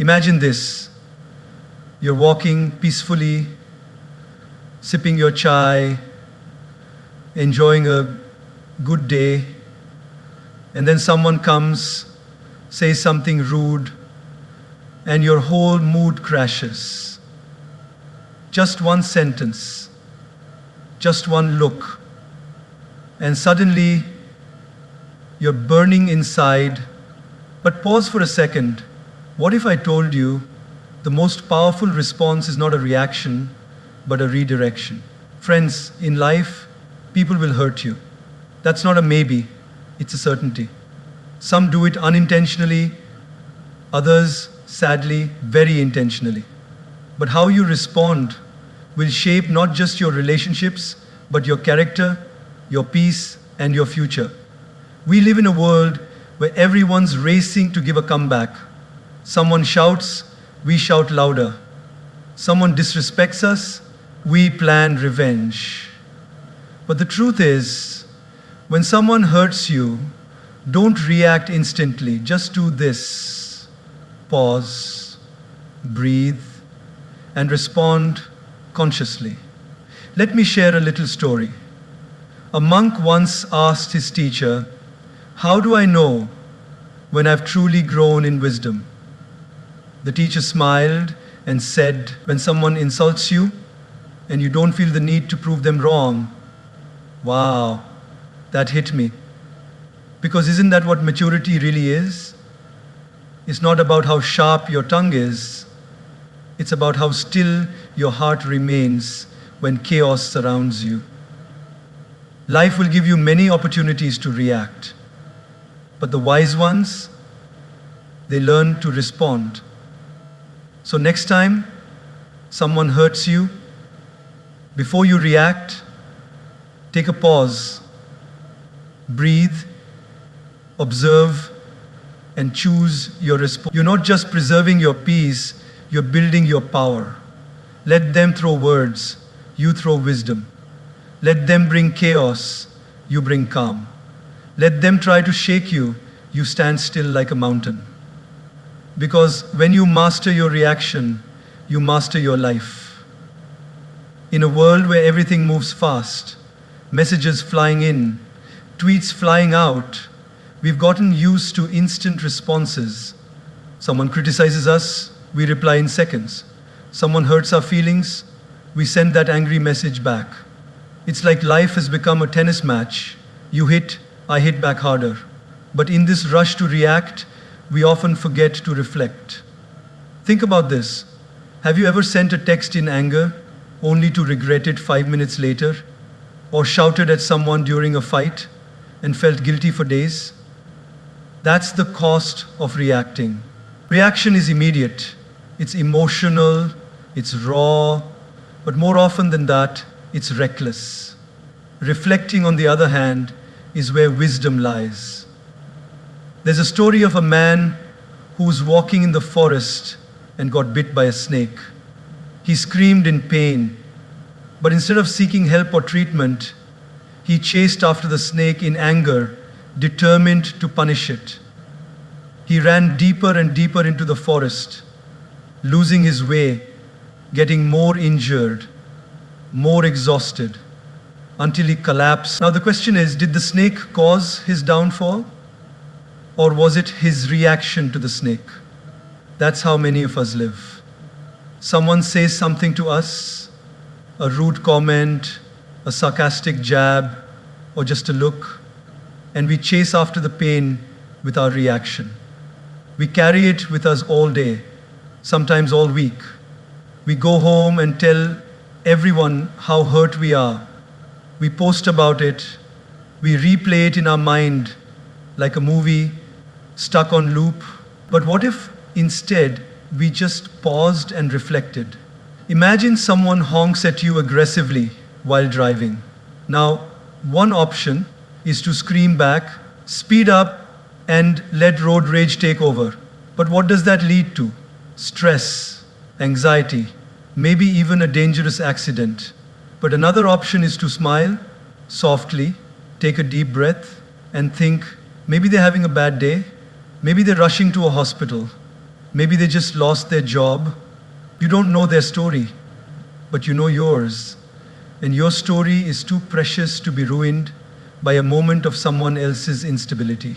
Imagine this. You're walking peacefully, sipping your chai, enjoying a good day, and then someone comes, says something rude, and your whole mood crashes. Just one sentence, just one look, and suddenly you're burning inside. But pause for a second. What if I told you the most powerful response is not a reaction, but a redirection? Friends, in life, people will hurt you. That's not a maybe, it's a certainty. Some do it unintentionally, others, sadly, very intentionally. But how you respond will shape not just your relationships, but your character, your peace, and your future. We live in a world where everyone's racing to give a comeback. Someone shouts, we shout louder. Someone disrespects us, we plan revenge. But the truth is, when someone hurts you, don't react instantly. Just do this. Pause, breathe, and respond consciously. Let me share a little story. A monk once asked his teacher, "How do I know when I've truly grown in wisdom?" The teacher smiled and said, "When someone insults you and you don't feel the need to prove them wrong." Wow, that hit me. Because isn't that what maturity really is? It's not about how sharp your tongue is. It's about how still your heart remains when chaos surrounds you. Life will give you many opportunities to react. But the wise ones, they learn to respond. So next time someone hurts you, before you react, take a pause, breathe, observe, and choose your response. You're not just preserving your peace, you're building your power. Let them throw words, you throw wisdom. Let them bring chaos, you bring calm. Let them try to shake you, you stand still like a mountain. Because when you master your reaction, you master your life. In a world where everything moves fast, messages flying in, tweets flying out, we've gotten used to instant responses. Someone criticizes us, we reply in seconds. Someone hurts our feelings, we send that angry message back. It's like life has become a tennis match. You hit, I hit back harder. But in this rush to react, we often forget to reflect. Think about this. Have you ever sent a text in anger only to regret it 5 minutes later? Or shouted at someone during a fight and felt guilty for days? That's the cost of reacting. Reaction is immediate. It's emotional, it's raw, but more often than that, it's reckless. Reflecting, on the other hand, is where wisdom lies. There's a story of a man who was walking in the forest and got bit by a snake. He screamed in pain, but instead of seeking help or treatment, he chased after the snake in anger, determined to punish it. He ran deeper and deeper into the forest, losing his way, getting more injured, more exhausted, until he collapsed. Now the question is, did the snake cause his downfall? Or was it his reaction to the snake? That's how many of us live. Someone says something to us, a rude comment, a sarcastic jab, or just a look, and we chase after the pain with our reaction. We carry it with us all day, sometimes all week. We go home and tell everyone how hurt we are. We post about it. We replay it in our mind like a movie stuck on loop. But what if instead we just paused and reflected? Imagine someone honks at you aggressively while driving. Now, one option is to scream back, speed up, and let road rage take over. But what does that lead to? Stress, anxiety, maybe even a dangerous accident. But another option is to smile softly, take a deep breath, and think, maybe they're having a bad day, maybe they're rushing to a hospital, Maybe they just lost their job. You don't know their story, but you know yours. And your story is too precious to be ruined by a moment of someone else's instability.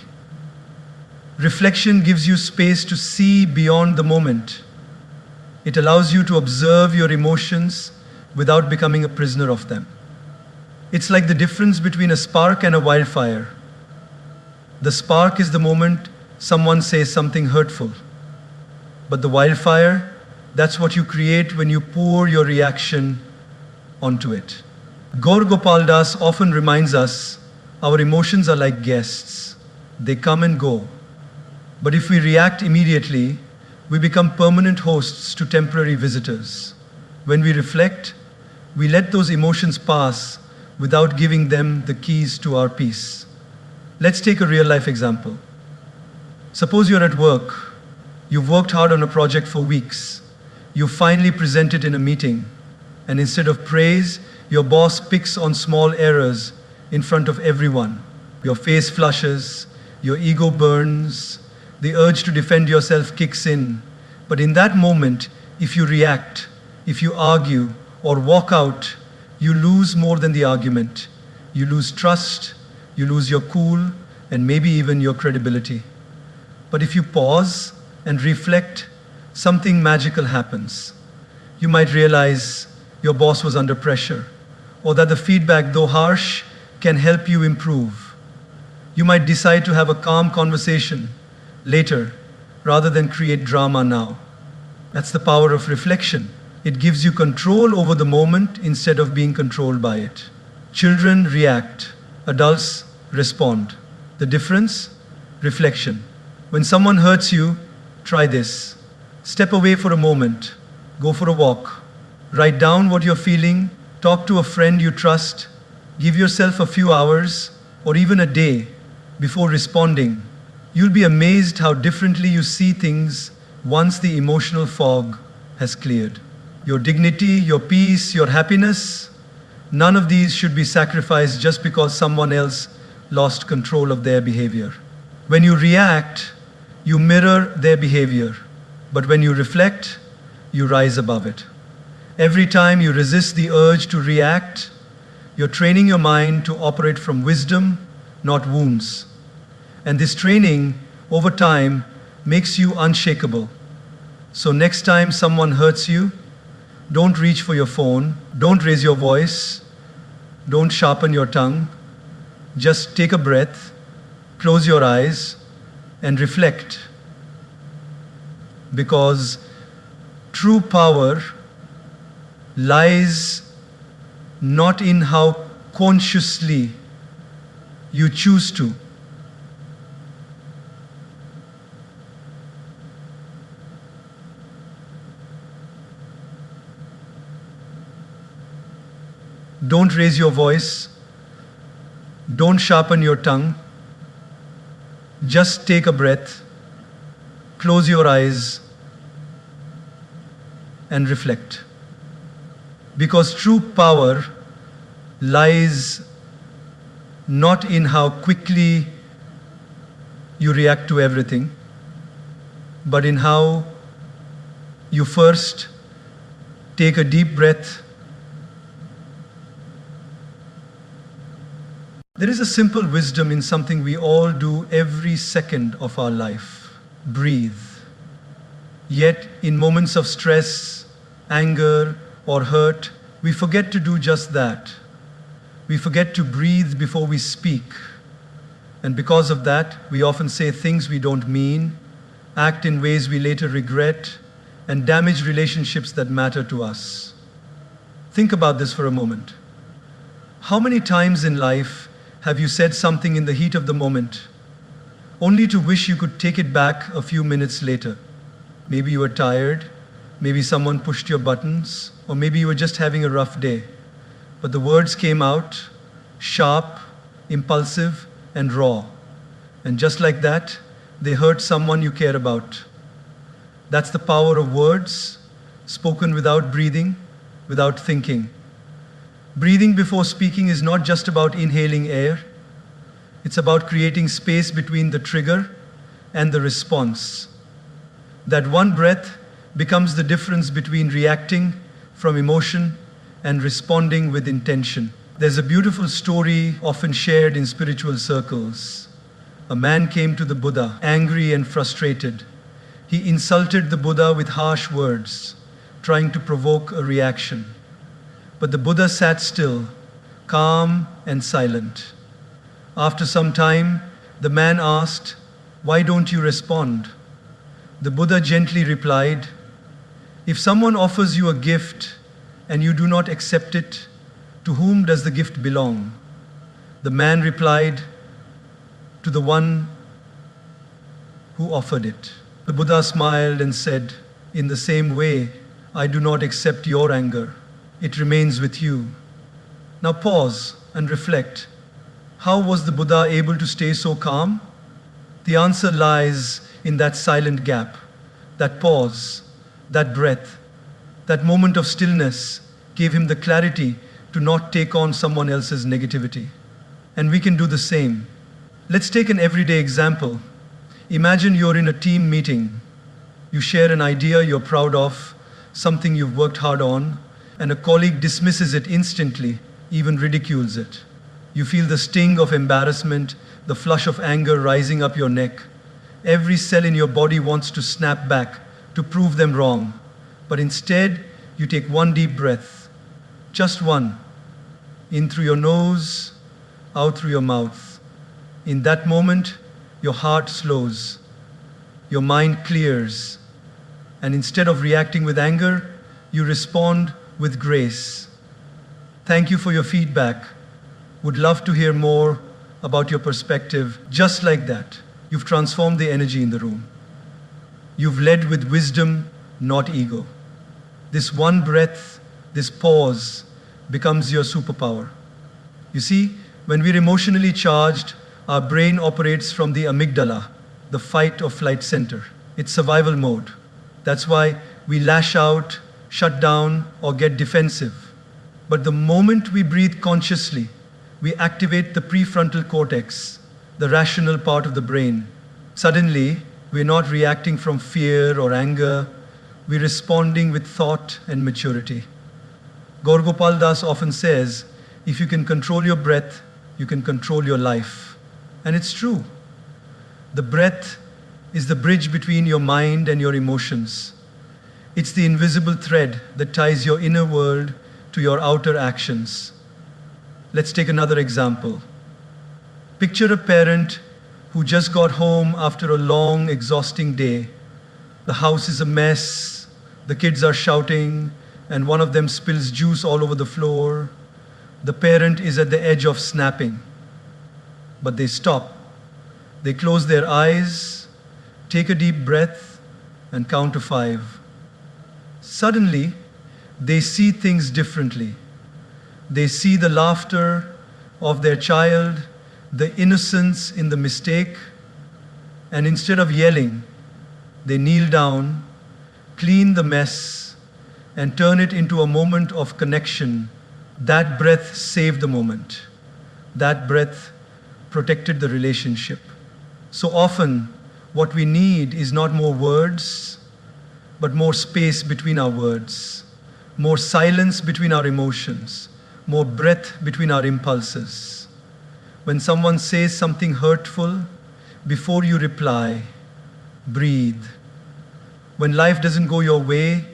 Reflection gives you space to see beyond the moment. It allows you to observe your emotions without becoming a prisoner of them. It's like the difference between a spark and a wildfire. The spark is the moment someone says something hurtful. But the wildfire, that's what you create when you pour your reaction onto it. Gaur Gopal Das often reminds us our emotions are like guests. They come and go. But if we react immediately, we become permanent hosts to temporary visitors. When we reflect, we let those emotions pass without giving them the keys to our peace. Let's take a real-life example. Suppose you're at work. You've worked hard on a project for weeks. You finally present it in a meeting. And instead of praise, your boss picks on small errors in front of everyone. Your face flushes, your ego burns, the urge to defend yourself kicks in. But in that moment, if you react, if you argue or walk out, you lose more than the argument. You lose trust, you lose your cool, and maybe even your credibility. But if you pause and reflect, something magical happens. You might realize your boss was under pressure, or that the feedback, though harsh, can help you improve. You might decide to have a calm conversation later, rather than create drama now. That's the power of reflection. It gives you control over the moment instead of being controlled by it. Children react, adults respond. The difference? Reflection. When someone hurts you, try this. Step away for a moment. Go for a walk. Write down what you're feeling. Talk to a friend you trust. Give yourself a few hours or even a day before responding. You'll be amazed how differently you see things once the emotional fog has cleared. Your dignity, your peace, your happiness, none of these should be sacrificed just because someone else lost control of their behavior. When you react, you mirror their behavior. But when you reflect, you rise above it. Every time you resist the urge to react, you're training your mind to operate from wisdom, not wounds. And this training, over time, makes you unshakable. So next time someone hurts you, don't reach for your phone, don't raise your voice, don't sharpen your tongue. Just take a breath, close your eyes, and reflect. Because true power lies not in how consciously you choose to. Don't raise your voice. Don't sharpen your tongue. Just take a breath, close your eyes, and reflect. Because true power lies not in how quickly you react to everything, but in how you first take a deep breath. There is a simple wisdom in something we all do every second of our life: breathe. Yet, in moments of stress, anger, or hurt, we forget to do just that. We forget to breathe before we speak. And because of that, we often say things we don't mean, act in ways we later regret, and damage relationships that matter to us. Think about this for a moment. How many times in life have you said something in the heat of the moment, only to wish you could take it back a few minutes later? Maybe you were tired, maybe someone pushed your buttons, or maybe you were just having a rough day. But the words came out sharp, impulsive, and raw. And just like that, they hurt someone you care about. That's the power of words, spoken without breathing, without thinking. Breathing before speaking is not just about inhaling air. It's about creating space between the trigger and the response. That one breath becomes the difference between reacting from emotion and responding with intention. There's a beautiful story often shared in spiritual circles. A man came to the Buddha, angry and frustrated. He insulted the Buddha with harsh words, trying to provoke a reaction. But the Buddha sat still, calm and silent. After some time, the man asked, "Why don't you respond?" The Buddha gently replied, "If someone offers you a gift and you do not accept it, to whom does the gift belong?" The man replied, "To the one who offered it." The Buddha smiled and said, "In the same way, I do not accept your anger. It remains with you." Now pause and reflect. How was the Buddha able to stay so calm? The answer lies in that silent gap, that pause, that breath, that moment of stillness gave him the clarity to not take on someone else's negativity. And we can do the same. Let's take an everyday example. Imagine you're in a team meeting. You share an idea you're proud of, something you've worked hard on, and a colleague dismisses it instantly, even ridicules it. You feel the sting of embarrassment, the flush of anger rising up your neck. Every cell in your body wants to snap back to prove them wrong. But instead, you take one deep breath. Just one. In through your nose, out through your mouth. In that moment, your heart slows. Your mind clears. And instead of reacting with anger, you respond with grace. Thank you for your feedback. Would love to hear more about your perspective. Just like that, you've transformed the energy in the room. You've led with wisdom, not ego. This one breath, this pause, becomes your superpower. You see, when we're emotionally charged, our brain operates from the amygdala, the fight or flight center. It's survival mode. That's why we lash out, shut down, or get defensive. But the moment we breathe consciously, we activate the prefrontal cortex, the rational part of the brain. Suddenly, we're not reacting from fear or anger, we're responding with thought and maturity. Gaur Gopal Das often says, if you can control your breath, you can control your life. And it's true. The breath is the bridge between your mind and your emotions. It's the invisible thread that ties your inner world to your outer actions. Let's take another example. Picture a parent who just got home after a long, exhausting day. The house is a mess, the kids are shouting, and one of them spills juice all over the floor. The parent is at the edge of snapping. But they stop. They close their eyes, take a deep breath, and count to 5. Suddenly, they see things differently. They see the laughter of their child, the innocence in the mistake, and instead of yelling, they kneel down, clean the mess, and turn it into a moment of connection. That breath saved the moment. That breath protected the relationship. So often, what we need is not more words, but more space between our words, more silence between our emotions, more breath between our impulses. When someone says something hurtful, before you reply, breathe. When life doesn't go your way,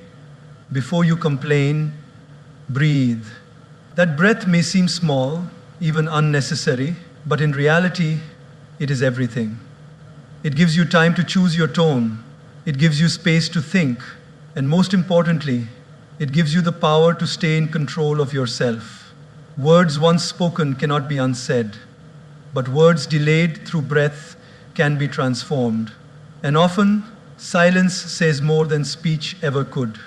before you complain, breathe. That breath may seem small, even unnecessary, but in reality, it is everything. It gives you time to choose your tone. It gives you space to think. And most importantly, it gives you the power to stay in control of yourself. Words once spoken cannot be unsaid, but words delayed through breath can be transformed. And often, silence says more than speech ever could.